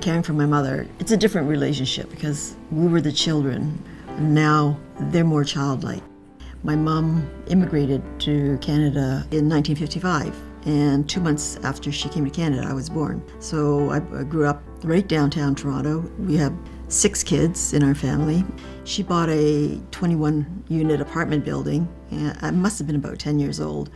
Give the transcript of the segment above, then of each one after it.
caring for my mother, it's a different relationship because we were the children, and now they're more childlike. My mom immigrated to Canada in 1955, and 2 months after she came to Canada, I was born. So I grew up right downtown Toronto. We have 6 kids in our family. She bought a 21-unit apartment building. I must have been about 10 years old,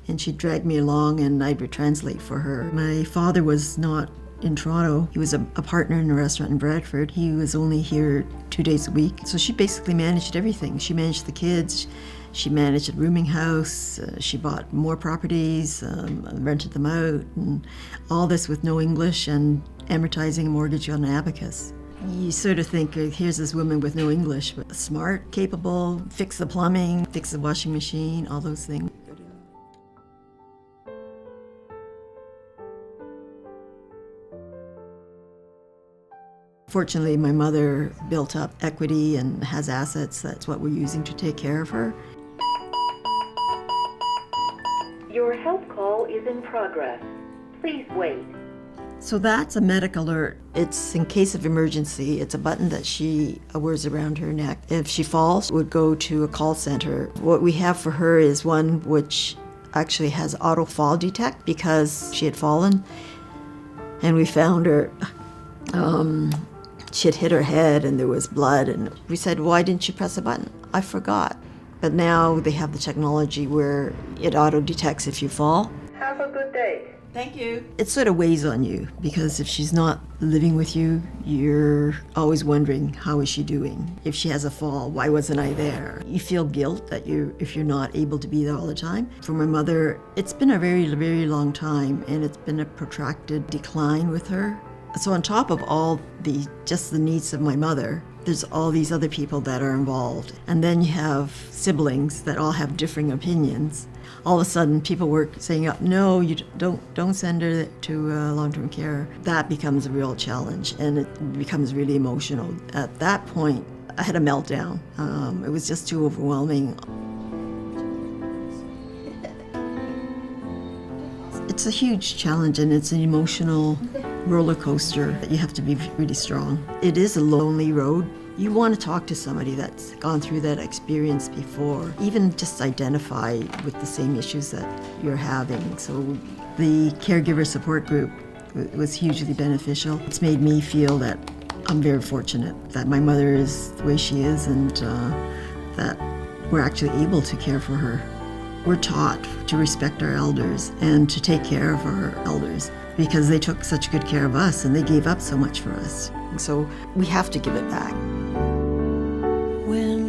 and she dragged me along, and I would translate for her. My father was not in Toronto. He was a partner in a restaurant in Bradford. He was only here 2 days a week. So she basically managed everything. She managed the kids, she managed a rooming house, she bought more properties, rented them out, and all this with no English and amortizing a mortgage on an abacus. You sort of think, here's this woman with no English, but smart, capable, fix the plumbing, fix the washing machine, all those things. Fortunately, my mother built up equity and has assets. That's what we're using to take care of her. Your help call is in progress. Please wait. So that's a medic alert. It's in case of emergency. It's a button that she wears around her neck. If she falls, it would go to a call center. What we have for her is one which actually has auto fall detect because she had fallen, and we found her. She had hit her head and there was blood, and we said, why didn't you press a button? I forgot. But now they have the technology where it auto detects if you fall. Have a good day. Thank you. It sort of weighs on you because if she's not living with you, you're always wondering, how is she doing? If she has a fall, why wasn't I there? You feel guilt that if you're not able to be there all the time. For my mother, it's been a very, very long time, and it's been a protracted decline with her. So on top of all just the needs of my mother, there's all these other people that are involved. And then you have siblings that all have differing opinions. All of a sudden, people were saying, no, you don't send her to long-term care. That becomes a real challenge, and it becomes really emotional. At that point, I had a meltdown. It was just too overwhelming. It's a huge challenge, and it's an emotional roller coaster. You have to be really strong. It is a lonely road. You want to talk to somebody that's gone through that experience before, even just identify with the same issues that you're having. So the caregiver support group was hugely beneficial. It's made me feel that I'm very fortunate that my mother is the way she is, and that we're actually able to care for her. We're taught to respect our elders and to take care of our elders because they took such good care of us and they gave up so much for us. So we have to give it back. When